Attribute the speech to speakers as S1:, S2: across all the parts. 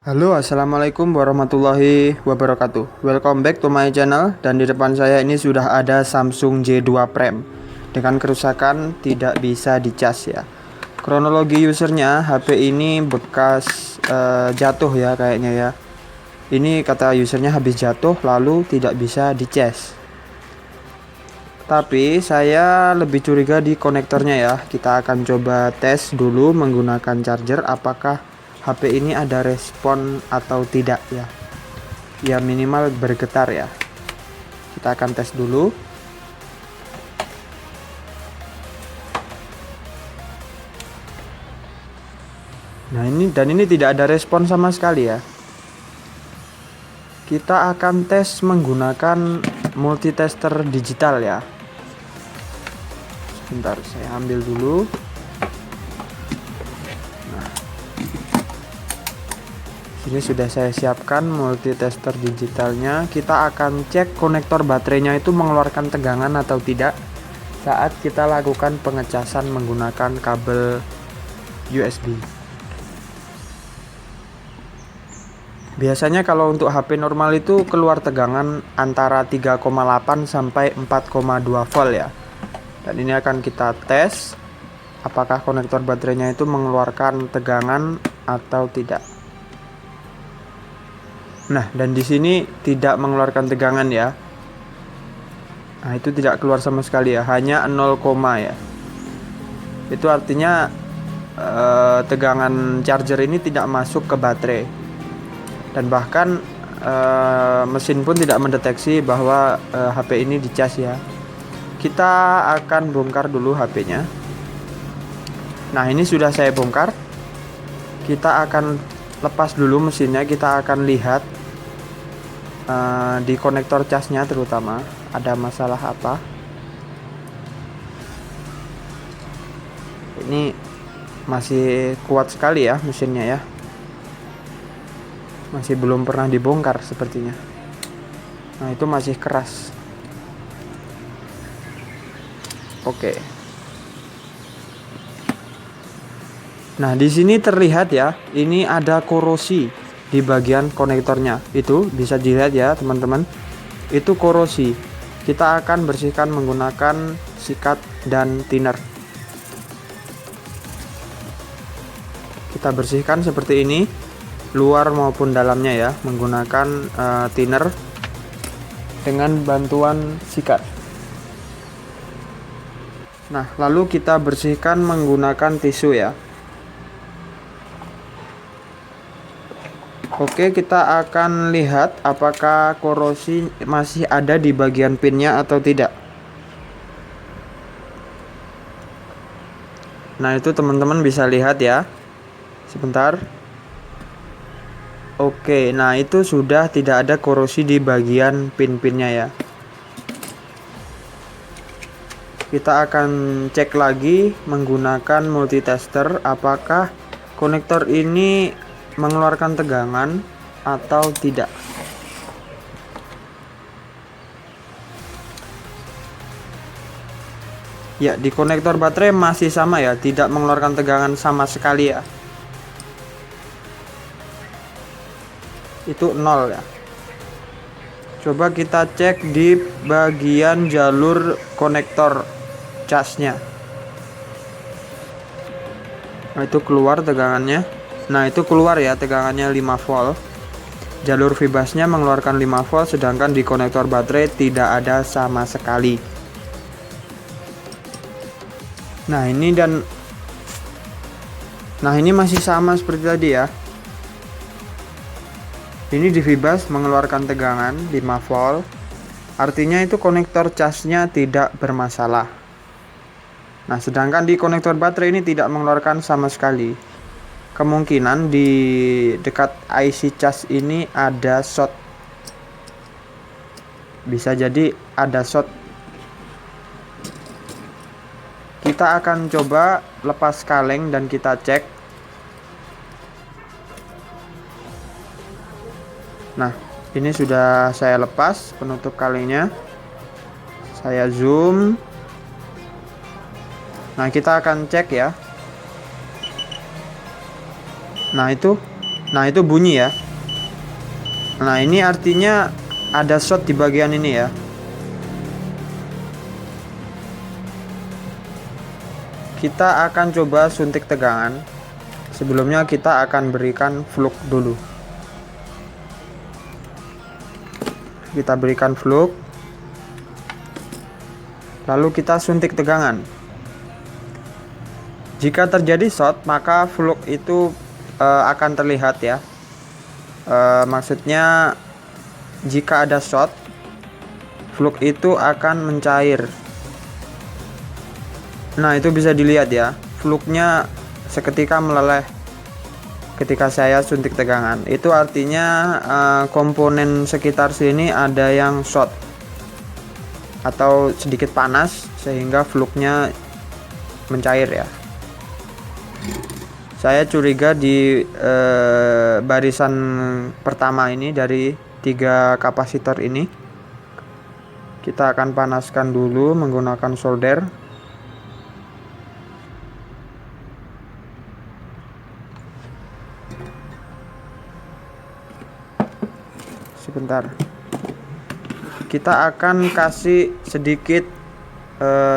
S1: Halo, assalamualaikum warahmatullahi wabarakatuh. Welcome back to my channel. Dan di depan saya ini sudah ada Samsung J2 Prime dengan kerusakan tidak bisa dicas ya. Kronologi usernya, HP ini bekas jatuh ya kayaknya ya. Ini kata usernya habis jatuh lalu tidak bisa dicas. Tapi saya lebih curiga di konektornya ya. Kita akan coba tes dulu menggunakan charger apakah HP ini ada respon atau tidak ya. Ya minimal bergetar ya. Kita akan tes dulu. Nah ini tidak ada respon sama sekali ya. Kita akan tes menggunakan multitester digital ya. Sebentar saya ambil dulu. Ini sudah saya siapkan multitester digitalnya. Kita akan cek konektor baterainya itu mengeluarkan tegangan atau tidak saat kita lakukan pengecasan menggunakan kabel USB. Biasanya kalau untuk HP normal itu keluar tegangan antara 3,8 sampai 4,2 volt ya. Dan ini akan kita tes apakah konektor baterainya itu mengeluarkan tegangan atau tidak. Nah, dan di sini tidak mengeluarkan tegangan ya. Nah, itu tidak keluar sama sekali ya, hanya 0, ya. Itu artinya tegangan charger ini tidak masuk ke baterai. Dan bahkan mesin pun tidak mendeteksi bahwa HP ini dicas ya. Kita akan bongkar dulu HP-nya. Nah, ini sudah saya bongkar. Kita akan lepas dulu mesinnya. Kita akan lihat di konektor casnya terutama ada masalah apa. Ini masih kuat sekali ya mesinnya ya. Masih belum pernah dibongkar sepertinya. Nah, itu masih keras. Oke. Nah, di sini terlihat ya, ini ada korosi di bagian konektornya. Itu bisa dilihat ya, teman-teman. Itu korosi. Kita akan bersihkan menggunakan sikat dan thinner. Kita bersihkan seperti ini, luar maupun dalamnya ya, menggunakan thinner dengan bantuan sikat. Nah, lalu kita bersihkan menggunakan tisu ya. Oke, kita akan lihat apakah korosi masih ada di bagian pinnya atau tidak. Nah, itu teman-teman bisa lihat ya. Sebentar. Oke, nah itu sudah tidak ada korosi di bagian pin-pinnya ya. Kita akan cek lagi menggunakan multitester apakah konektor ini mengeluarkan tegangan atau tidak. Ya, di konektor baterai masih sama ya, tidak mengeluarkan tegangan sama sekali ya. Itu 0 ya. Coba kita cek di bagian jalur konektor casnya. Nah, itu keluar tegangannya. Nah, itu keluar ya tegangannya 5 volt. Jalur fibasnya mengeluarkan 5 volt, sedangkan di konektor baterai tidak ada sama sekali. Nah, ini masih sama seperti tadi ya. Ini di fibas mengeluarkan tegangan 5 volt. Artinya itu konektor casnya tidak bermasalah. Nah, sedangkan di konektor baterai ini tidak mengeluarkan sama sekali. Kemungkinan di dekat IC cas ini ada short. Bisa jadi ada short. Kita akan coba lepas kaleng dan kita cek. Nah, ini sudah saya lepas penutup kalengnya. Saya zoom. Nah, kita akan cek ya. Nah, itu Nah, itu bunyi ya. Nah, ini artinya ada short di bagian ini ya. Kita akan coba suntik tegangan. Sebelumnya kita akan berikan fluk dulu. Kita berikan fluk, lalu kita suntik tegangan. Jika terjadi short, maka fluk itu akan terlihat ya. Maksudnya jika ada short, fluk itu akan mencair. Nah, itu bisa dilihat ya, fluknya seketika meleleh ketika saya suntik tegangan. Itu artinya komponen sekitar sini ada yang short atau sedikit panas sehingga fluknya mencair ya. Saya curiga di barisan pertama ini dari 3 kapasitor ini. Kita akan panaskan dulu menggunakan solder. Sebentar, kita akan kasih sedikit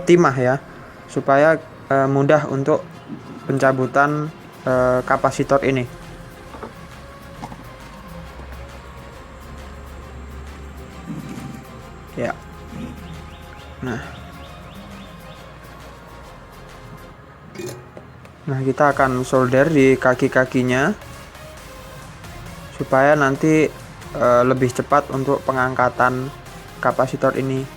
S1: timah ya, supaya mudah untuk pencabutan kapasitor ini. Ya, nah kita akan solder di kaki-kakinya supaya nanti lebih cepat untuk pengangkatan kapasitor ini.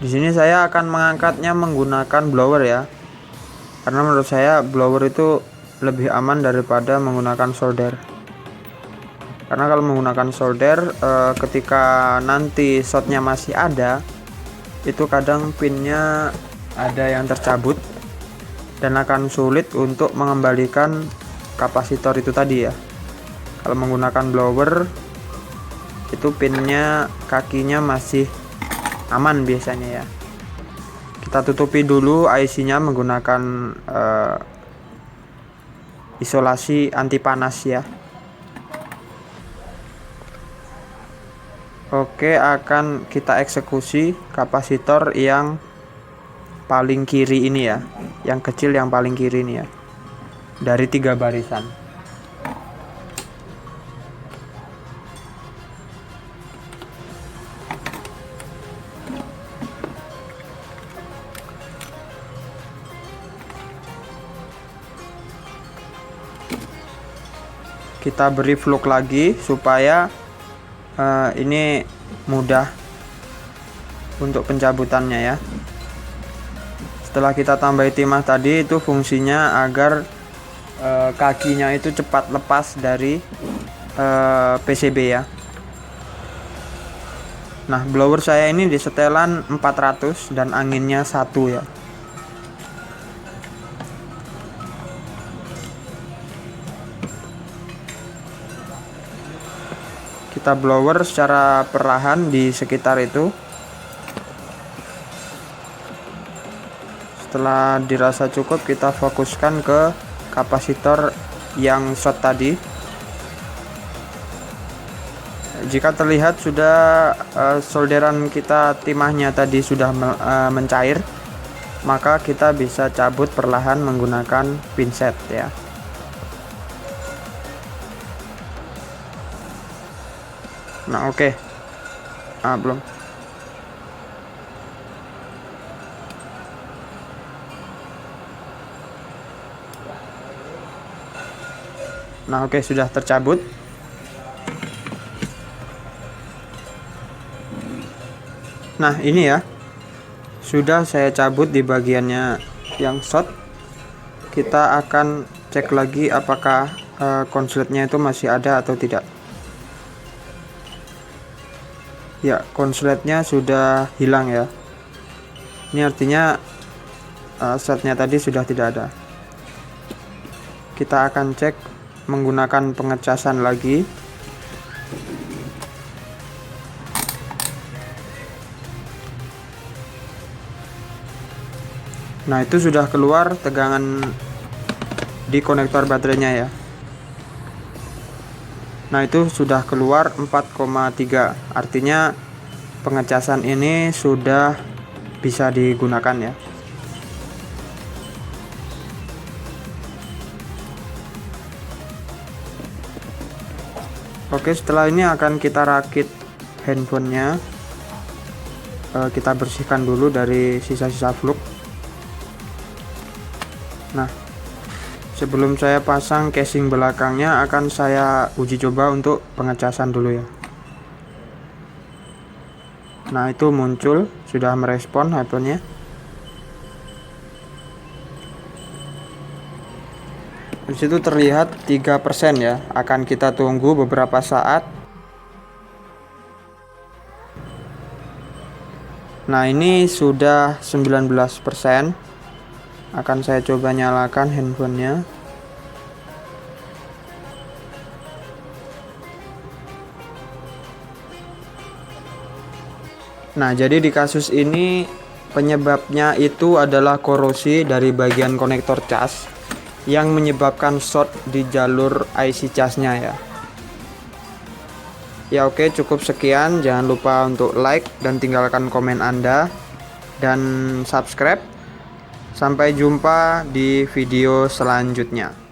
S1: Di sini saya akan mengangkatnya menggunakan blower ya, karena menurut saya blower itu lebih aman daripada menggunakan solder. Karena kalau menggunakan solder, ketika nanti shotnya masih ada, itu kadang pinnya ada yang tercabut dan akan sulit untuk mengembalikan kapasitor itu tadi ya. Kalau menggunakan blower, itu pinnya, kakinya masih aman biasanya ya. Kita tutupi dulu IC-nya menggunakan isolasi anti panas ya. Oke, akan kita eksekusi kapasitor yang paling kiri ini ya, yang kecil yang paling kiri ini ya, dari 3 barisan. Kita beri fluk lagi supaya ini mudah untuk pencabutannya ya. Setelah kita tambahi timah tadi, itu fungsinya agar kakinya itu cepat lepas dari PCB ya. Nah, blower saya ini di setelan 400 dan anginnya 1 ya. Kita blower secara perlahan di sekitar itu. Setelah dirasa cukup, kita fokuskan ke kapasitor yang short tadi. Jika terlihat sudah solderan kita, timahnya tadi sudah mencair, maka kita bisa cabut perlahan menggunakan pinset ya. Nah, oke. Belum. Nah, oke, sudah tercabut. Nah, ini ya, sudah saya cabut di bagiannya yang short. Kita akan cek lagi apakah konsletnya itu masih ada atau tidak. Ya, konsletnya sudah hilang ya. Ini artinya shotnya tadi sudah tidak ada. Kita akan cek menggunakan pengecasan lagi. Nah, itu sudah keluar tegangan di konektor baterainya ya. Nah, itu sudah keluar 4,3, artinya pengecasan ini sudah bisa digunakan ya. Oke, setelah ini akan kita rakit handphonenya. Kita bersihkan dulu dari sisa-sisa fluk. Nah, sebelum saya pasang casing belakangnya, akan saya uji coba untuk pengecasan dulu ya. Nah, itu muncul, sudah merespon handphonenya. Di situ terlihat 3% ya. Akan kita tunggu beberapa saat. Nah, ini sudah 19%. Akan saya coba nyalakan handphonenya. Nah, jadi di kasus ini penyebabnya itu adalah korosi dari bagian konektor cas yang menyebabkan short di jalur IC casnya ya. Ya oke, cukup sekian. Jangan lupa untuk like dan tinggalkan komen Anda dan subscribe. Sampai jumpa di video selanjutnya.